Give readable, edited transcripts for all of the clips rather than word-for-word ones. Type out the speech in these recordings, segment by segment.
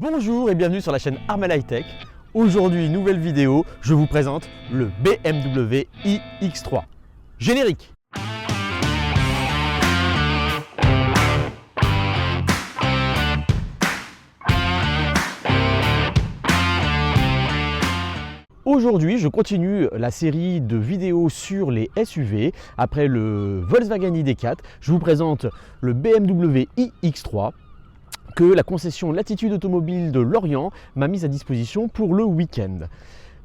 Bonjour et bienvenue sur la chaîne Armel High Tech. Aujourd'hui, nouvelle vidéo, je vous présente le BMW iX3. Générique. Aujourd'hui, je continue la série de vidéos sur les SUV. Après le Volkswagen ID.4, je vous présente le BMW iX3 que la concession Latitude Automobile de Lorient m'a mise à disposition pour le week-end.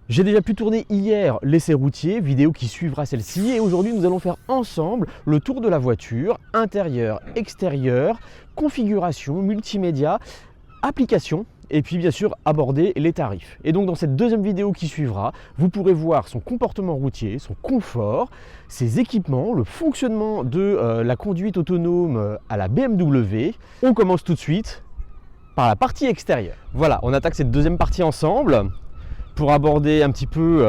J'ai déjà pu tourner hier l'essai routier, vidéo qui suivra celle-ci, et aujourd'hui nous allons faire ensemble le tour de la voiture, intérieur, extérieur, configuration, multimédia, application, et puis bien sûr aborder les tarifs. Et donc dans cette deuxième vidéo qui suivra, vous pourrez voir son comportement routier, son confort, ses équipements, le fonctionnement de la conduite autonome à la BMW. On commence tout de suite par la partie extérieure. Voilà, on attaque cette deuxième partie ensemble pour aborder un petit peu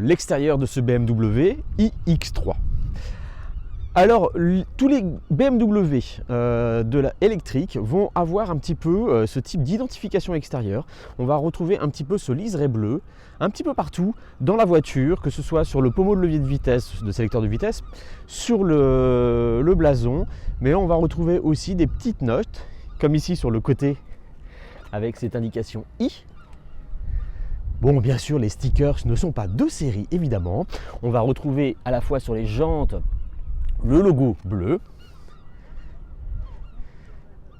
l'extérieur de ce BMW iX3. Alors, tous les BMW de la électrique vont avoir un petit peu ce type d'identification extérieure. On va retrouver un petit peu ce liseré bleu un petit peu partout dans la voiture, que ce soit sur le pommeau de levier de vitesse, de sélecteur de vitesse, sur le blason, mais on va retrouver aussi des petites notes, comme ici sur le côté avec cette indication I. Bon, bien sûr, les stickers ne sont pas de série, évidemment. On va retrouver à la fois sur les jantes le logo bleu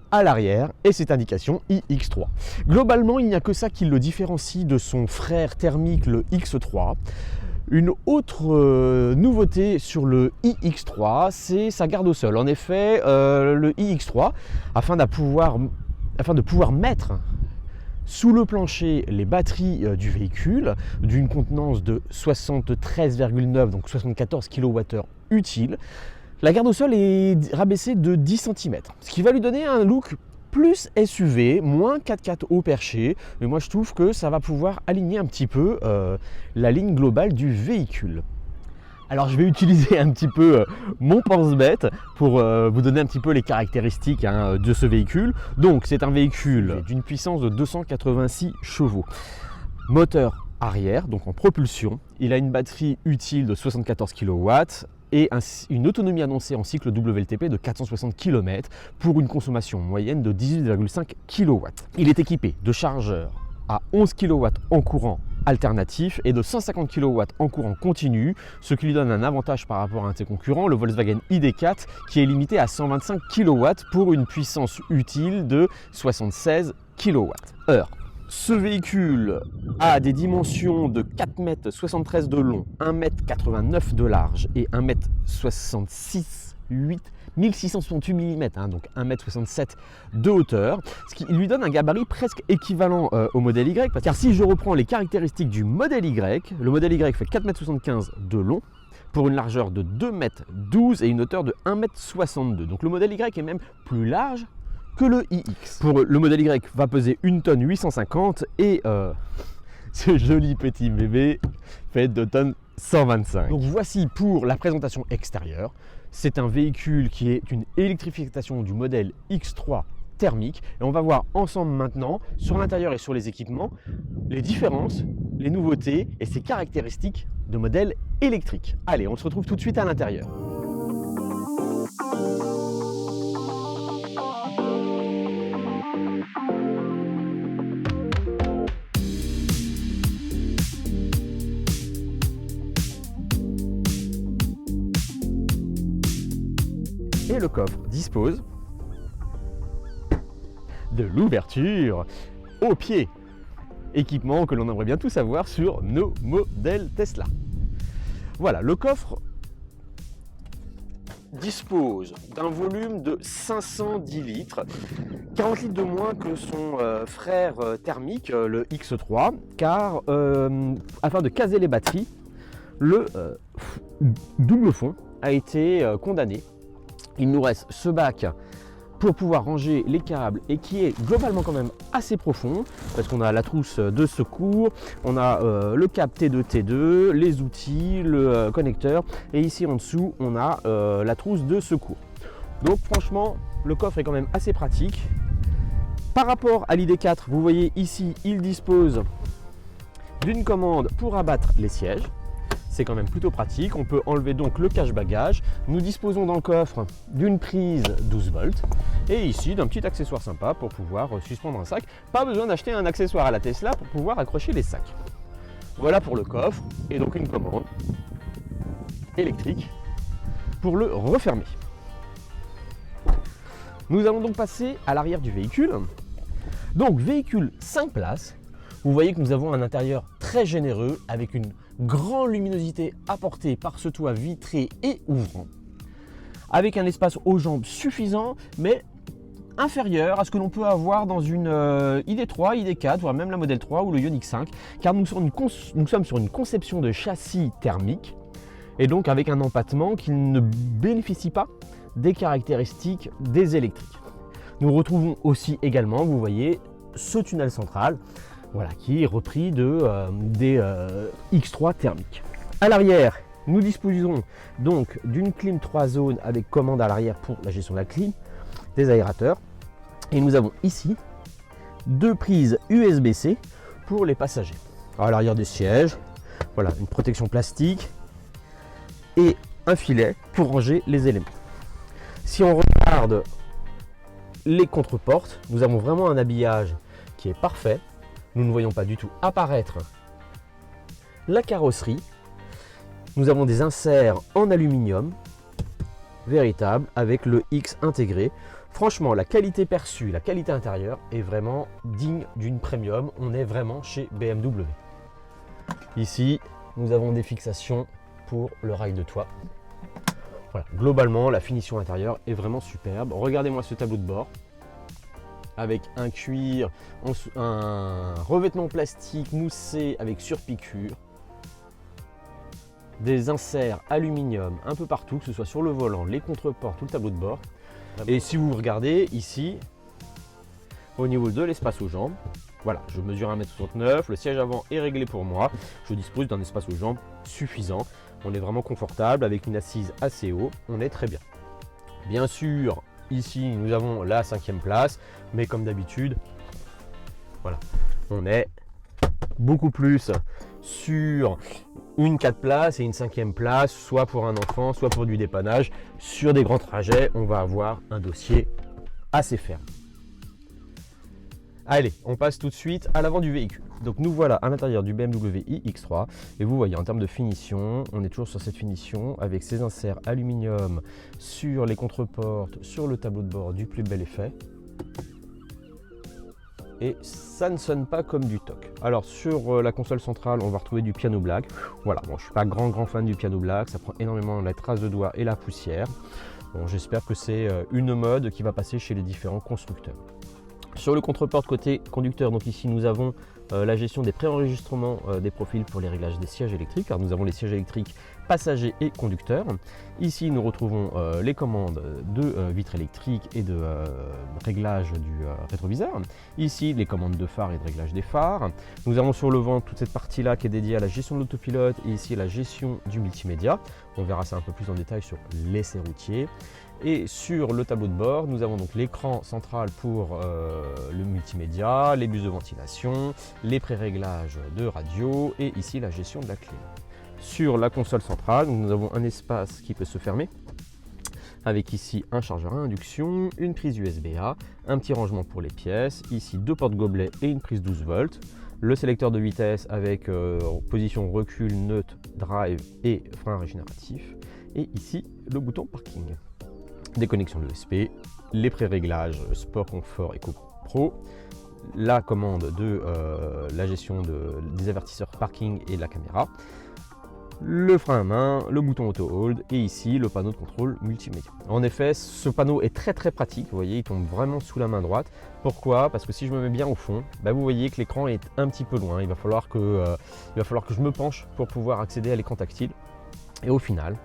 à l'arrière et cette indication iX3. Globalement, il n'y a que ça qui le différencie de son frère thermique, le X3. Une autre nouveauté sur le iX3, c'est sa garde au sol. En effet, le iX3, afin de pouvoir mettre sous le plancher les batteries du véhicule d'une contenance de 73,9, donc 74 kWh utile, la garde au sol est rabaissée de 10 cm, ce qui va lui donner un look plus SUV, moins 4x4 haut perché. Et moi je trouve que ça va pouvoir aligner un petit peu la ligne globale du véhicule. Alors je vais utiliser un petit peu mon pense-bête pour vous donner un petit peu les caractéristiques de ce véhicule. Donc c'est un véhicule d'une puissance de 286 chevaux. Moteur arrière, donc en propulsion. Il a une batterie utile de 74 kW et une autonomie annoncée en cycle WLTP de 460 km pour une consommation moyenne de 18,5 kW. Il est équipé de chargeurs à 11 kW en courant alternatif et de 150 kW en courant continu, ce qui lui donne un avantage par rapport à un de ses concurrents, le Volkswagen ID.4, qui est limité à 125 kW pour une puissance utile de 76 kWh. Ce véhicule a des dimensions de 4,73 m de long, 1,89 m de large et 1,66 m, 1668 mm, donc 1,67 m de hauteur, ce qui lui donne un gabarit presque équivalent au modèle Y, car si je reprends les caractéristiques du modèle Y, le modèle Y fait 4,75 m de long, pour une largeur de 2,12 m et une hauteur de 1,62 m. Donc le modèle Y est même plus large que le iX. Pour le modèle Y va peser 1 tonne 850 et ce joli petit bébé fait 2 tonnes 125. Donc voici pour la présentation extérieure. C'est un véhicule qui est une électrification du modèle X3 thermique et on va voir ensemble maintenant sur l'intérieur et sur les équipements les différences, les nouveautés et ses caractéristiques de modèle électrique. Allez, on se retrouve tout de suite à l'intérieur. Et le coffre dispose de l'ouverture au pied. Équipement que l'on aimerait bien tous avoir sur nos modèles Tesla. Voilà, le coffre dispose d'un volume de 510 litres, 40 litres de moins que son frère thermique, le X3, car afin de caser les batteries, le double fond a été condamné. Il nous reste ce bac pour pouvoir ranger les câbles et qui est globalement quand même assez profond parce qu'on a la trousse de secours, on a le câble T2, T2, les outils, le connecteur et ici en dessous on a la trousse de secours. Donc franchement le coffre est quand même assez pratique. Par rapport à l'ID4, vous voyez ici, il dispose d'une commande pour abattre les sièges. C'est quand même plutôt pratique. On peut enlever donc le cache-bagages. Nous disposons dans le coffre d'une prise 12 volts et ici d'un petit accessoire sympa pour pouvoir suspendre un sac. Pas besoin d'acheter un accessoire à la Tesla pour pouvoir accrocher les sacs. Voilà pour le coffre et donc une commande électrique pour le refermer. Nous allons donc passer à l'arrière du véhicule. Donc véhicule 5 places. Vous voyez que nous avons un intérieur très généreux avec une grande luminosité apportée par ce toit vitré et ouvrant, avec un espace aux jambes suffisant mais inférieur à ce que l'on peut avoir dans une ID3, ID4, voire même la Model 3 ou le Ioniq 5, car nous sommes sur une conception de châssis thermique et donc avec un empattement qui ne bénéficie pas des caractéristiques des électriques. Nous retrouvons aussi également, vous voyez, ce tunnel central, voilà, qui est repris des X3 thermiques. À l'arrière, nous disposons donc d'une clim 3 zones avec commande à l'arrière pour la gestion de la clim, des aérateurs. Et nous avons ici 2 prises USB-C pour les passagers. À l'arrière des sièges, voilà, une protection plastique et un filet pour ranger les éléments. Si on regarde les contreportes, nous avons vraiment un habillage qui est parfait. Nous ne voyons pas du tout apparaître la carrosserie. Nous avons des inserts en aluminium véritable avec le X intégré. Franchement, la qualité perçue, la qualité intérieure est vraiment digne d'une premium. On est vraiment chez BMW. Ici, nous avons des fixations pour le rail de toit. Voilà. Globalement, la finition intérieure est vraiment superbe. Regardez-moi ce tableau de bord avec un cuir, un revêtement plastique moussé avec surpiqûre, des inserts aluminium un peu partout, que ce soit sur le volant, les contreports, tout le tableau de bord. Et si vous regardez ici, au niveau de l'espace aux jambes, voilà, je mesure 1m69, le siège avant est réglé pour moi, je dispose d'un espace aux jambes suffisant. On est vraiment confortable avec une assise assez haut, on est très bien. Bien sûr, ici nous avons la 5e place, mais comme d'habitude, voilà, on est beaucoup plus sur une 4 places et une 5e place, soit pour un enfant, soit pour du dépannage. Sur des grands trajets, on va avoir un dossier assez ferme. Allez, on passe tout de suite à l'avant du véhicule. Donc nous voilà à l'intérieur du BMW iX3 et vous voyez en termes de finition, on est toujours sur cette finition avec ces inserts aluminium sur les contreportes, sur le tableau de bord du plus bel effet. Et ça ne sonne pas comme du toc. Alors sur la console centrale, on va retrouver du piano black. Voilà, bon, je suis pas grand fan du piano black, ça prend énormément la trace de doigts et la poussière. Bon, j'espère que c'est une mode qui va passer chez les différents constructeurs. Sur le contreporte côté conducteur, donc ici nous avons la gestion des préenregistrements des profils pour les réglages des sièges électriques, car nous avons les sièges électriques passagers et conducteurs. Ici nous retrouvons les commandes de vitres électriques et de réglage du rétroviseur. Ici les commandes de phare et de réglage des phares. Nous avons sur le vent toute cette partie là qui est dédiée à la gestion de l'autopilote et ici la gestion du multimédia. On verra ça un peu plus en détail sur l'essai routier. Et sur le tableau de bord, nous avons donc l'écran central pour le multimédia, les bus de ventilation, les pré-réglages de radio et ici la gestion de la clim. Sur la console centrale, nous avons un espace qui peut se fermer avec ici un chargeur à induction, une prise USB-A, un petit rangement pour les pièces, ici 2 porte-gobelets et une prise 12 volts, le sélecteur de vitesse avec position recul, neutre, drive et frein régénératif et ici le bouton parking. Des connexions USB, les pré-réglages Sport, Confort et Pro, la commande de la gestion des avertisseurs parking et de la caméra, le frein à main, le bouton auto hold et ici le panneau de contrôle multimédia. En effet, ce panneau est très pratique, vous voyez, il tombe vraiment sous la main droite. Pourquoi? Parce que si je me mets bien au fond, vous voyez que l'écran est un petit peu loin, il va falloir que je me penche pour pouvoir accéder à l'écran tactile. Et au final,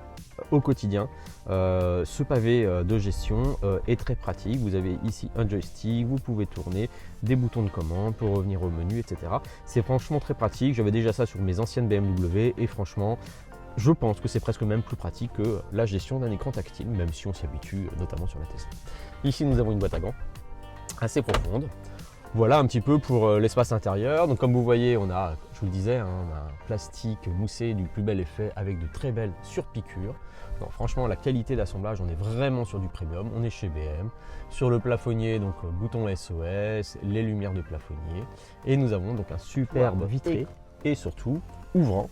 au quotidien, ce pavé de gestion est très pratique. Vous avez ici un joystick, vous pouvez tourner, des boutons de commande pour revenir au menu, etc. C'est franchement très pratique. J'avais déjà ça sur mes anciennes BMW et franchement, je pense que c'est presque même plus pratique que la gestion d'un écran tactile, même si on s'y habitue, notamment sur la Tesla. Ici, nous avons une boîte à gants assez profonde. Voilà un petit peu pour l'espace intérieur. Donc comme vous voyez, on a, je vous le disais, hein, on a un plastique moussé du plus bel effet avec de très belles surpiqûres. Non, franchement, la qualité d'assemblage, on est vraiment sur du premium. On est chez BM. Sur le plafonnier, donc bouton SOS, les lumières de plafonnier. Et nous avons donc un superbe vitré et surtout ouvrant.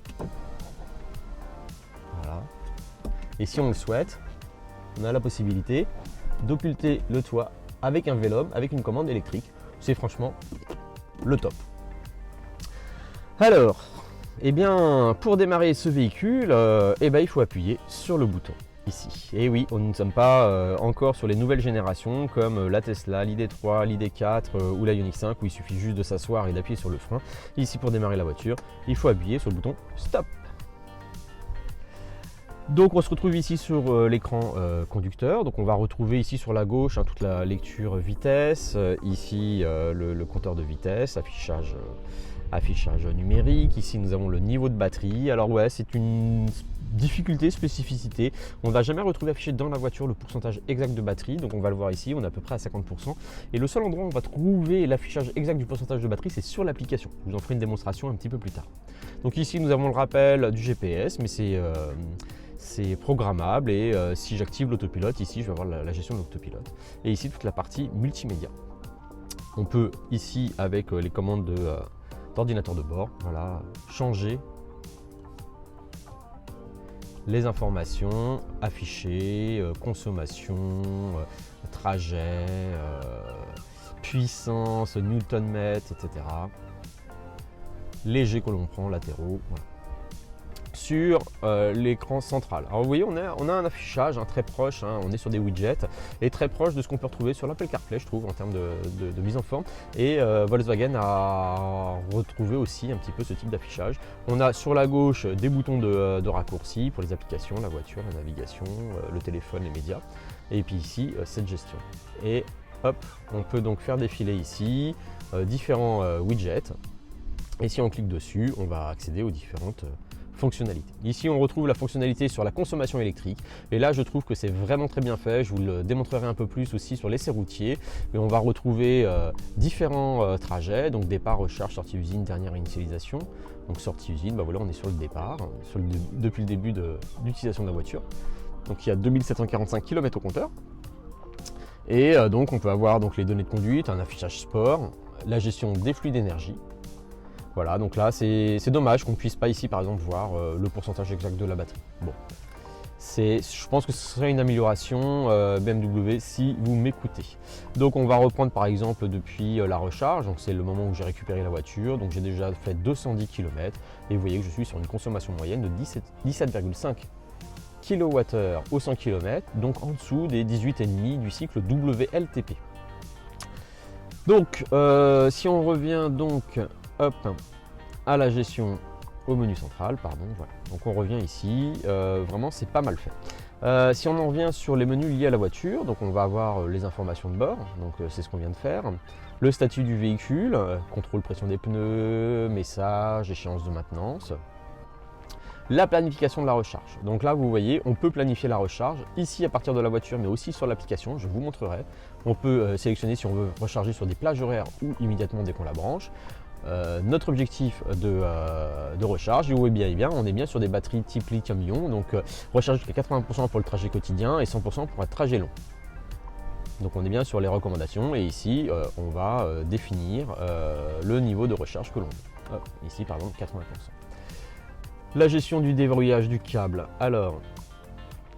Voilà. Et si on le souhaite, on a la possibilité d'occulter le toit avec un vélum, avec une commande électrique. C'est franchement le top. Alors, eh bien, pour démarrer ce véhicule, il faut appuyer sur le bouton ici. Et oui, nous ne sommes pas encore sur les nouvelles générations comme la Tesla, l'ID3, l'ID4 ou la Ioniq 5 où il suffit juste de s'asseoir et d'appuyer sur le frein. Ici, pour démarrer la voiture, il faut appuyer sur le bouton Stop. Donc on se retrouve ici sur l'écran conducteur, donc on va retrouver ici sur la gauche toute la lecture vitesse, ici le compteur de vitesse, affichage numérique, ici nous avons le niveau de batterie. Alors ouais, c'est une difficulté, spécificité, on ne va jamais retrouver affiché dans la voiture le pourcentage exact de batterie, donc on va le voir ici, on est à peu près à 50%, et le seul endroit où on va trouver l'affichage exact du pourcentage de batterie, c'est sur l'application. Je vous en ferai une démonstration un petit peu plus tard. Donc ici nous avons le rappel du GPS, mais c'est programmable et si j'active l'autopilote, ici je vais avoir la gestion de l'autopilote. Et ici toute la partie multimédia. On peut ici avec les commandes d'ordinateur de bord, voilà, changer les informations affichées, consommation, trajet, puissance, newton-mètre, etc. Les jets que l'on prend, latéraux, voilà. Sur l'écran central. Alors vous voyez, on a un affichage très proche, on est sur des widgets et très proche de ce qu'on peut retrouver sur l'Apple CarPlay, je trouve, en termes de mise en forme. Et Volkswagen a retrouvé aussi un petit peu ce type d'affichage. On a sur la gauche des boutons de raccourci pour les applications, la voiture, la navigation, le téléphone, les médias. Et puis ici, cette gestion. Et hop, on peut donc faire défiler ici différents widgets. Et si on clique dessus, on va accéder aux différentes fonctionnalités. Ici, on retrouve la fonctionnalité sur la consommation électrique. Et là, je trouve que c'est vraiment très bien fait. Je vous le démontrerai un peu plus aussi sur l'essai routier. Mais on va retrouver différents trajets. Donc départ, recharge, sortie usine, dernière initialisation. Donc sortie usine, voilà, on est sur le départ, depuis le début d'utilisation de la voiture. Donc il y a 2745 km au compteur. Et donc on peut avoir donc les données de conduite, un affichage sport, la gestion des flux d'énergie. Voilà, donc là c'est dommage qu'on ne puisse pas ici par exemple voir le pourcentage exact de la batterie. Bon, je pense que ce serait une amélioration BMW si vous m'écoutez. Donc on va reprendre par exemple depuis la recharge, donc c'est le moment où j'ai récupéré la voiture, donc j'ai déjà fait 210 km et vous voyez que je suis sur une consommation moyenne de 17,5 kWh au 100 km, donc en dessous des 18,5 du cycle WLTP. Donc si on revient donc hop, à la gestion au menu central, pardon, voilà. Donc on revient ici, vraiment c'est pas mal fait. Si on en revient sur les menus liés à la voiture, donc on va avoir les informations de bord, donc c'est ce qu'on vient de faire, le statut du véhicule, contrôle pression des pneus, message, échéance de maintenance, la planification de la recharge. Donc là vous voyez, on peut planifier la recharge ici à partir de la voiture mais aussi sur l'application, je vous montrerai. On peut sélectionner si on veut recharger sur des plages horaires ou immédiatement dès qu'on la branche. Notre objectif de recharge, et où on est bien sur des batteries type lithium-ion, donc recharge jusqu'à 80% pour le trajet quotidien et 100% pour un trajet long. Donc on est bien sur les recommandations et ici on va définir le niveau de recharge que l'on veut. Ici par exemple 80%. La gestion du déverrouillage du câble, alors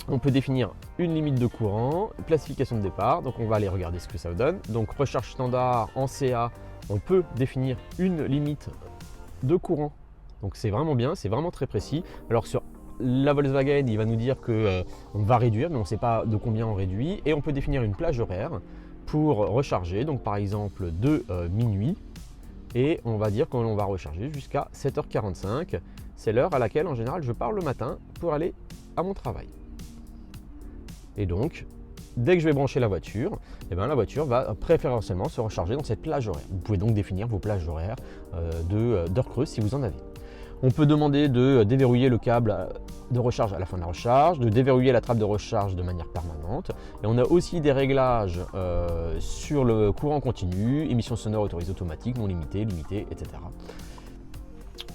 on peut définir une limite de courant, classification de départ, donc on va aller regarder ce que ça donne. Donc recharge standard en CA, on peut définir une limite de courant, donc c'est vraiment bien, c'est vraiment très précis. Alors sur la Volkswagen, il va nous dire qu'on va réduire, mais on ne sait pas de combien on réduit, et on peut définir une plage horaire pour recharger, donc par exemple de minuit, et on va dire qu'on va recharger jusqu'à 7h45, c'est l'heure à laquelle en général je pars le matin pour aller à mon travail. Et donc, dès que je vais brancher la voiture, la voiture va préférentiellement se recharger dans cette plage horaire. Vous pouvez donc définir vos plages horaires d'heures creuses si vous en avez. On peut demander de déverrouiller le câble de recharge à la fin de la recharge, de déverrouiller la trappe de recharge de manière permanente. Et on a aussi des réglages sur le courant continu, émissions sonores autorisées automatiques, non limitées, limitées, etc.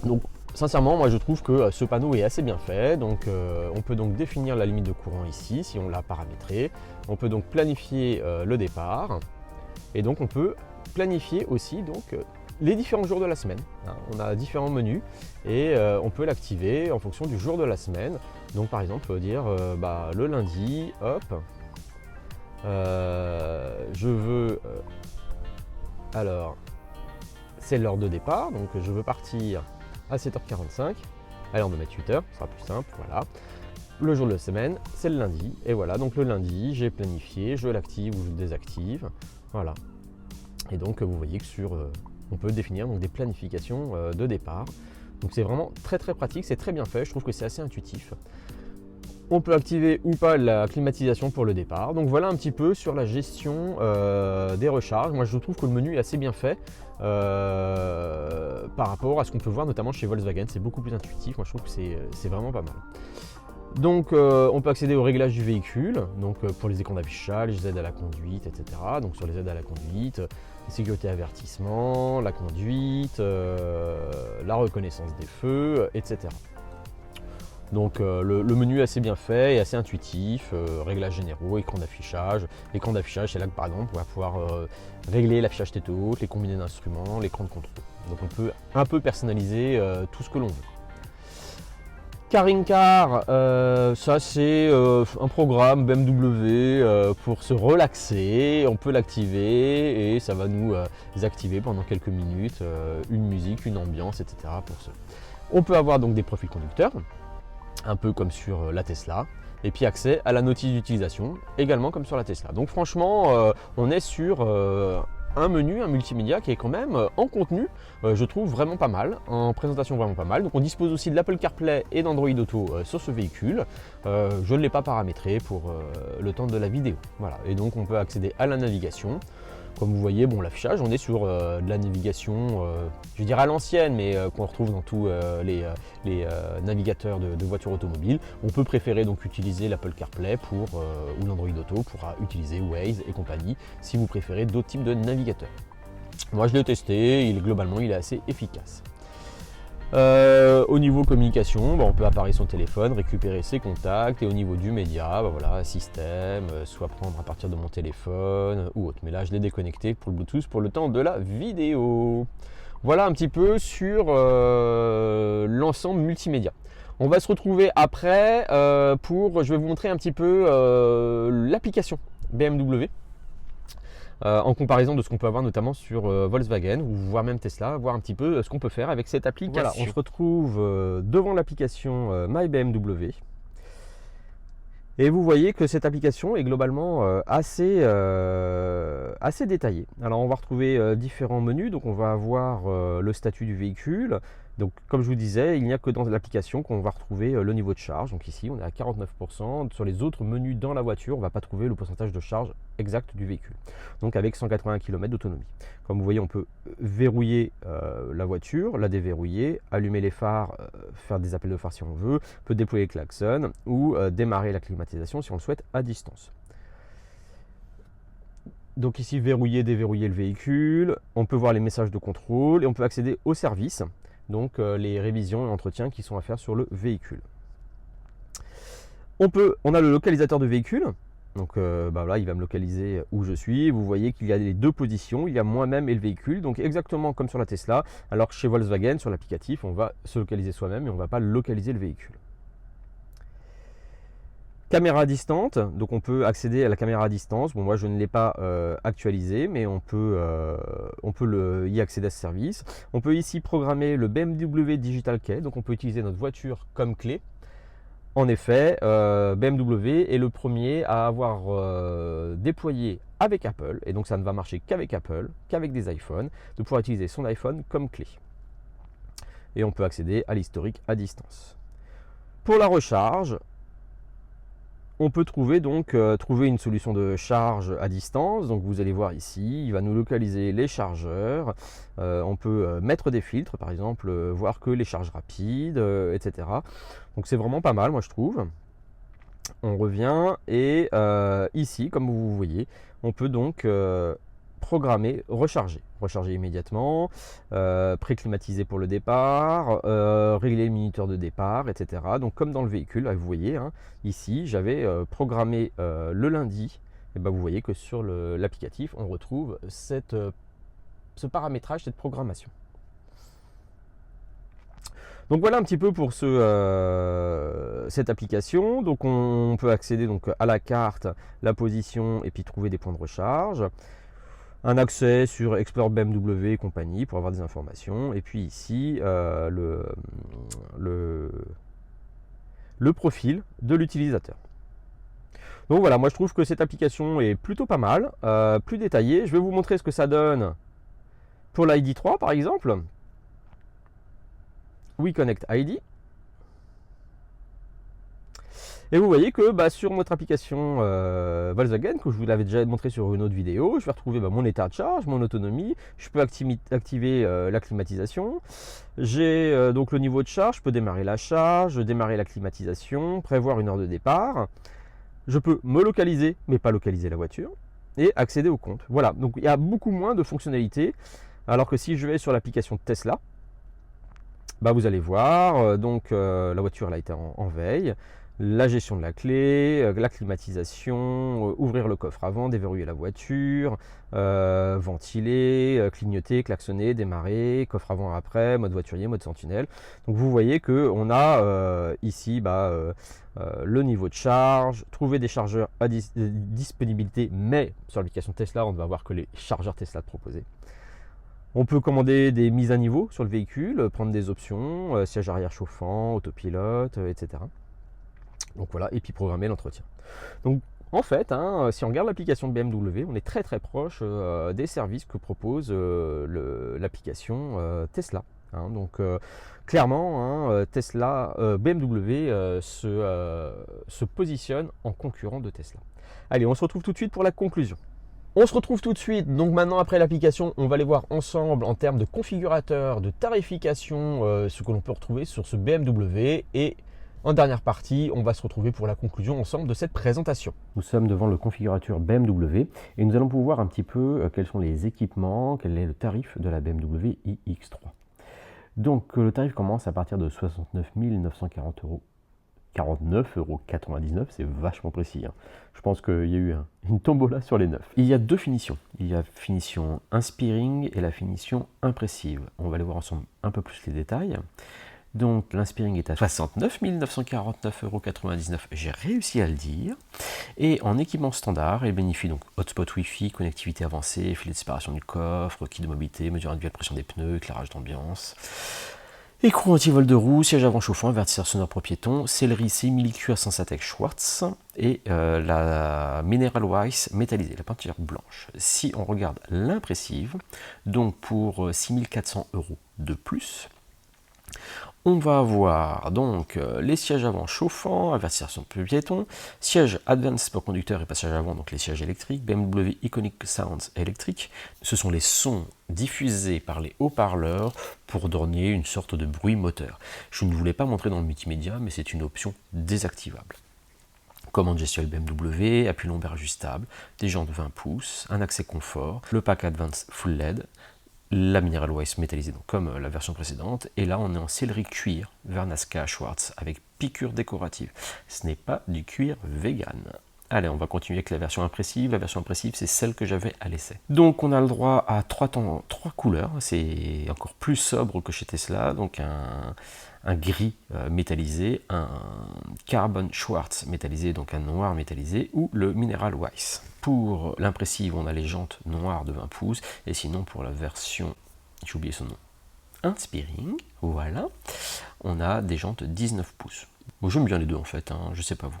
Donc sincèrement, moi je trouve que ce panneau est assez bien fait. Donc on peut donc définir la limite de courant ici, si on l'a paramétré. On peut donc planifier le départ. Et donc on peut planifier aussi donc les différents jours de la semaine. On a différents menus et on peut l'activer en fonction du jour de la semaine. Donc par exemple, on peut dire le lundi, hop, je veux, alors c'est l'heure de départ, donc je veux partir à 7h45, allez on va mettre 8h, ce sera plus simple, voilà. Le jour de la semaine, c'est le lundi, et voilà, donc le lundi, j'ai planifié, je l'active ou je le désactive, voilà. Et donc vous voyez que on peut définir donc, des planifications de départ. Donc c'est vraiment très pratique, c'est très bien fait, je trouve que c'est assez intuitif. On peut activer ou pas la climatisation pour le départ. Donc voilà un petit peu sur la gestion des recharges. Moi je trouve que le menu est assez bien fait par rapport à ce qu'on peut voir notamment chez Volkswagen. C'est beaucoup plus intuitif, moi je trouve que c'est vraiment pas mal. Donc on peut accéder au réglage du véhicule, donc pour les écrans d'affichage, les aides à la conduite, etc. Donc sur les aides à la conduite, la sécurité avertissement, la conduite, la reconnaissance des feux, etc. Donc le menu est assez bien fait et assez intuitif, réglages généraux, écran d'affichage. L'écran d'affichage, c'est là que par exemple on va pouvoir régler l'affichage tête haute, les combinés d'instruments, l'écran de contrôle. Donc on peut un peu personnaliser tout ce que l'on veut. Caring-Car, ça c'est un programme BMW pour se relaxer, on peut l'activer et ça va nous activer pendant quelques minutes une musique, une ambiance, etc. pour ce. On peut avoir donc des profils conducteurs, un peu comme sur la Tesla, et puis accès à la notice d'utilisation, également comme sur la Tesla. Donc franchement, on est sur un menu, un multimédia qui est quand même en contenu, je trouve vraiment pas mal, en présentation vraiment pas mal. Donc on dispose aussi de l'Apple CarPlay et d'Android Auto sur ce véhicule. Je ne l'ai pas paramétré pour le temps de la vidéo. Voilà. Et donc on peut accéder à la navigation. Comme vous voyez, bon, l'affichage, on est sur de la navigation, je dirais à l'ancienne, mais qu'on retrouve dans tous les navigateurs de voitures automobiles. On peut préférer donc utiliser l'Apple CarPlay ou l'Android Auto pour utiliser Waze et compagnie, si vous préférez d'autres types de navigateurs. Moi, je l'ai testé, globalement, il est assez efficace. Au niveau communication, on peut apparaître son téléphone, récupérer ses contacts, et au niveau du média, voilà, système, soit prendre à partir de mon téléphone ou autre. Mais là je l'ai déconnecté pour le Bluetooth pour le temps de la vidéo. Voilà un petit peu sur l'ensemble multimédia. On va se retrouver après je vais vous montrer un petit peu l'application BMW. En comparaison de ce qu'on peut avoir notamment sur Volkswagen ou voire même Tesla, voir un petit peu ce qu'on peut faire avec cette application. Voilà, on se retrouve devant l'application My BMW. Et vous voyez que cette application est globalement assez détaillée. Alors on va retrouver différents menus, donc on va avoir le statut du véhicule. Donc comme je vous disais, il n'y a que dans l'application qu'on va retrouver le niveau de charge. Donc ici on est à 49%. Sur les autres menus dans la voiture, on ne va pas trouver le pourcentage de charge exact du véhicule. Donc avec 180 km d'autonomie. Comme vous voyez, on peut verrouiller la voiture, la déverrouiller, allumer les phares, faire des appels de phare si on veut, on peut déployer le klaxon ou démarrer la climatisation si on le souhaite à distance. Donc ici, verrouiller, déverrouiller le véhicule, on peut voir les messages de contrôle et on peut accéder au service. Donc les révisions et entretiens qui sont à faire sur le véhicule. On a le localisateur de véhicule, donc là il va me localiser où je suis. Vous voyez qu'il y a les deux positions, il y a moi-même et le véhicule, donc exactement comme sur la Tesla, alors que chez Volkswagen, sur l'applicatif, on va se localiser soi-même et on ne va pas localiser le véhicule. Caméra distante, donc on peut accéder à la caméra à distance. Bon, moi je ne l'ai pas actualisé, mais on peut y accéder à ce service. On peut ici programmer le BMW Digital Key, donc on peut utiliser notre voiture comme clé. En effet, BMW est le premier à avoir déployé avec Apple, et donc ça ne va marcher qu'avec Apple, qu'avec des iPhones, de pouvoir utiliser son iPhone comme clé. Et on peut accéder à l'historique à distance. Pour la recharge, on peut trouver donc trouver une solution de charge à distance. Donc vous allez voir ici, il va nous localiser les chargeurs. On peut mettre des filtres, par exemple, voir que les charges rapides, etc. Donc c'est vraiment pas mal, moi je trouve. On revient et ici, comme vous voyez, on peut donc programmer, recharger immédiatement, pré-climatiser pour le départ, régler le minuteur de départ, etc. Donc comme dans le véhicule, là, vous voyez, hein, ici j'avais programmé le lundi, et ben, vous voyez que sur l'applicatif on retrouve ce paramétrage, cette programmation. Donc voilà un petit peu pour cette application. Donc on peut accéder donc à la carte, la position et puis trouver des points de recharge. Un accès sur Explore BMW et compagnie pour avoir des informations. Et puis ici, le profil de l'utilisateur. Donc voilà, moi je trouve que cette application est plutôt pas mal, plus détaillée. Je vais vous montrer ce que ça donne pour l'ID3 par exemple. WeConnect ID. Et vous voyez que sur notre application Volkswagen, que je vous l'avais déjà montré sur une autre vidéo, je vais retrouver mon état de charge, mon autonomie, je peux activer la climatisation. J'ai donc le niveau de charge, je peux démarrer la charge, démarrer la climatisation, prévoir une heure de départ. Je peux me localiser, mais pas localiser la voiture, et accéder au compte. Voilà, donc il y a beaucoup moins de fonctionnalités, alors que si je vais sur l'application Tesla, vous allez voir, la voiture elle a été en veille, la gestion de la clé, la climatisation, ouvrir le coffre avant, déverrouiller la voiture, ventiler, clignoter, klaxonner, démarrer, coffre avant après, mode voiturier, mode sentinelle. Donc vous voyez qu'on a ici le niveau de charge, trouver des chargeurs à disponibilité, mais sur l'application Tesla on ne va voir que les chargeurs Tesla proposés. On peut commander des mises à niveau sur le véhicule, prendre des options, siège arrière chauffant, autopilote, etc. Donc voilà, et puis programmer l'entretien. Donc en fait, si on regarde l'application de BMW, on est très très proche des services que propose l'application Tesla. Donc clairement, Tesla, BMW se positionne en concurrent de Tesla. Allez, on se retrouve tout de suite pour la conclusion. On se retrouve tout de suite, donc maintenant après l'application, on va aller voir ensemble en termes de configurateur, de tarification, ce que l'on peut retrouver sur ce BMW. Et en dernière partie, on va se retrouver pour la conclusion ensemble de cette présentation. Nous sommes devant le configurateur BMW et nous allons pouvoir un petit peu quels sont les équipements, quel est le tarif de la BMW iX3. Donc le tarif commence à partir de 69 940 €. 49,99 €, c'est vachement précis. Je pense qu'il y a eu une tombola sur les 9. Il y a deux finitions. Il y a finition Inspiring et la finition Impressive. On va aller voir ensemble un peu plus les détails. Donc l'Inspiring est à 69 949,99 €, j'ai réussi à le dire. Et en équipement standard, elle bénéficie donc hotspot Wi-Fi, connectivité avancée, filet de séparation du coffre, kit de mobilité, mesure individuelle de pression des pneus, éclairage d'ambiance. Écrou anti-vol de roue, siège avant chauffant, avertisseur sonore pour piéton, sellerie simili-cuir sans Satex Schwartz et la Mineral Wax métallisée, la peinture blanche. Si on regarde l'impressive, donc pour 6 400 € de plus, on va avoir donc les sièges avant chauffants, avertisseur sonore pour piéton, siège Advance pour conducteur et passage avant, donc les sièges électriques, BMW Iconic Sounds électrique. Ce sont les sons diffusés par les haut-parleurs pour donner une sorte de bruit moteur. Je ne voulais pas montrer dans le multimédia, mais c'est une option désactivable. Commande gestuelle BMW, appui lombaire ajustable, des jantes 20 pouces, un accès confort, le pack Advance Full LED, la Mineral Wax métallisée, donc comme la version précédente, et là on est en sellerie cuir Vernasca Schwartz avec piqûre décorative. Ce n'est pas du cuir vegan. Allez, on va continuer avec la version impressive. La version impressive, c'est celle que j'avais à l'essai. Donc on a le droit à trois couleurs, c'est encore plus sobre que chez Tesla, donc un gris métallisé, un carbon Schwartz métallisé, donc un noir métallisé, ou le Mineral Wax. Pour l'impressive, on a les jantes noires de 20 pouces, et sinon pour la version, j'ai oublié son nom, Inspiring, voilà, on a des jantes 19 pouces. Moi j'aime bien les deux en fait, je sais pas vous.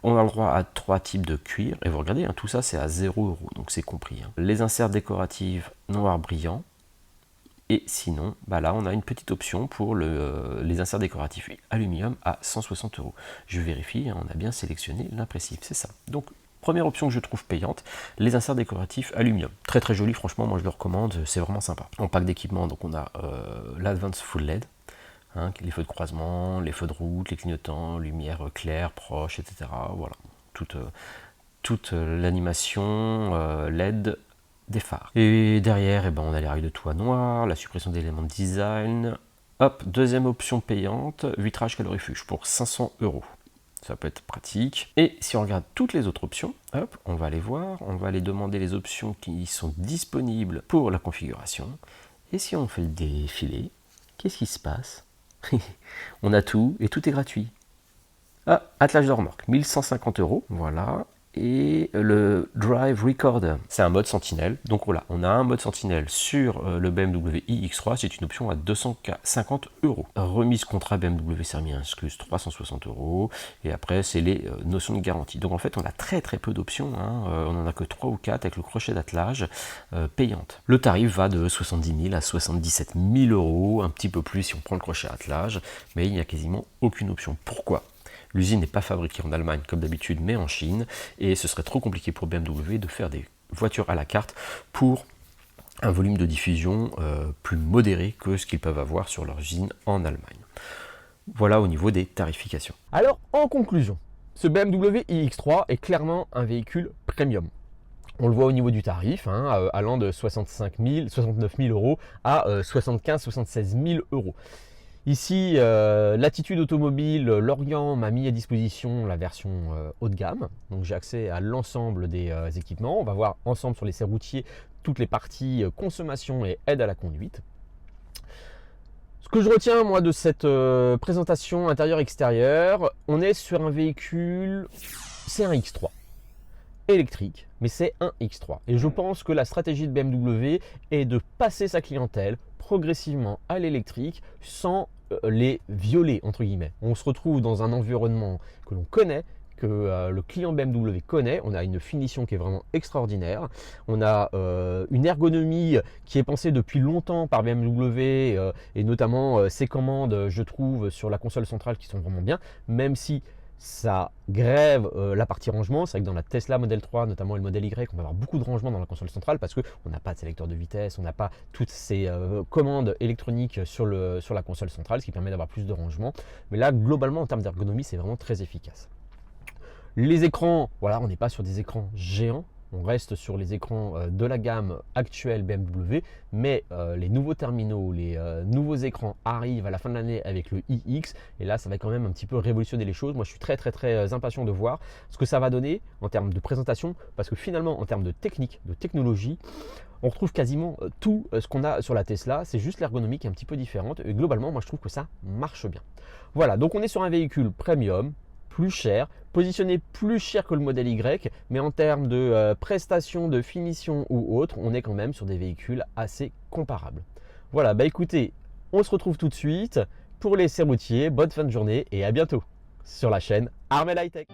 On a le droit à 3 types de cuir, et vous regardez, tout ça c'est à 0 €, donc c'est compris. Les inserts décoratifs noir brillant, Et sinon, bah là, on a une petite option pour les inserts décoratifs aluminium à 160 €. Je vérifie, on a bien sélectionné l'impressif, c'est ça. Donc, première option que je trouve payante, les inserts décoratifs aluminium. Très très joli, franchement, moi je le recommande, c'est vraiment sympa. En pack d'équipement, donc on a l'Advance Full LED, hein, les feux de croisement, les feux de route, les clignotants, lumière claire, proche, etc. Voilà, toute l'animation LED des phares. Et derrière, eh ben, on a les rails de toit noir, la suppression d'éléments de design. Hop, deuxième option payante, vitrage calorifuge pour 500 €. Ça peut être pratique. Et si on regarde toutes les autres options, hop, on va aller voir, on va aller demander les options qui sont disponibles pour la configuration. Et si on fait le défilé, qu'est-ce qui se passe? On a tout et tout est gratuit. Ah, attelage de remorque, 1150 €, voilà. Et le Drive Record, c'est un mode Sentinelle. Donc voilà, on a un mode Sentinelle sur le BMW iX3, c'est une option à 250 €. Remise contrat BMW Sermi incluse 360 €. Et après, c'est les notions de garantie. Donc en fait, on a très très peu d'options, hein. On n'en a que 3 ou 4 avec le crochet d'attelage payante. Le tarif va de 70 000 à 77 000 €, un petit peu plus si on prend le crochet attelage, mais il n'y a quasiment aucune option. Pourquoi ? L'usine n'est pas fabriquée en Allemagne comme d'habitude, mais en Chine, et ce serait trop compliqué pour BMW de faire des voitures à la carte pour un volume de diffusion plus modéré que ce qu'ils peuvent avoir sur leur usine en Allemagne. Voilà au niveau des tarifications. Alors, en conclusion, ce BMW iX3 est clairement un véhicule premium. On le voit au niveau du tarif, hein, allant de 69 000 € à 75 000 - 76 000 €. Ici, Latitude Automobile Lorient m'a mis à disposition la version haut de gamme. Donc j'ai accès à l'ensemble des équipements. On va voir ensemble sur les serres routiers toutes les parties consommation et aide à la conduite. Ce que je retiens moi de cette présentation intérieure-extérieure, on est sur un véhicule, c'est un X3 électrique, mais c'est un X3. Et je pense que la stratégie de BMW est de passer sa clientèle progressivement à l'électrique sans les violer, entre guillemets. On se retrouve dans un environnement que l'on connaît, que le client BMW connaît. On a une finition qui est vraiment extraordinaire. On a une ergonomie qui est pensée depuis longtemps par BMW et notamment ses commandes, je trouve, sur la console centrale qui sont vraiment bien, même si ça grève la partie rangement. C'est vrai que dans la Tesla Model 3, notamment le Model Y, on va avoir beaucoup de rangement dans la console centrale parce qu'on n'a pas de sélecteur de vitesse, on n'a pas toutes ces commandes électroniques sur la console centrale, ce qui permet d'avoir plus de rangement. Mais là, globalement, en termes d'ergonomie, c'est vraiment très efficace. Les écrans, voilà, on n'est pas sur des écrans géants. On reste sur les écrans de la gamme actuelle BMW, mais les nouveaux terminaux, les nouveaux écrans arrivent à la fin de l'année avec le iX, et là ça va quand même un petit peu révolutionner les choses. Moi je suis très impatient de voir ce que ça va donner en termes de présentation, parce que finalement en termes de technique, de technologie, on retrouve quasiment tout ce qu'on a sur la Tesla, c'est juste l'ergonomie qui est un petit peu différente, et globalement moi je trouve que ça marche bien. Voilà, donc on est sur un véhicule premium, plus cher, positionné plus cher que le modèle Y, mais en termes de prestations, de finition ou autre, on est quand même sur des véhicules assez comparables. Voilà, bah écoutez, on se retrouve tout de suite pour les serres routiers. Bonne fin de journée et à bientôt sur la chaîne Armel High Tech.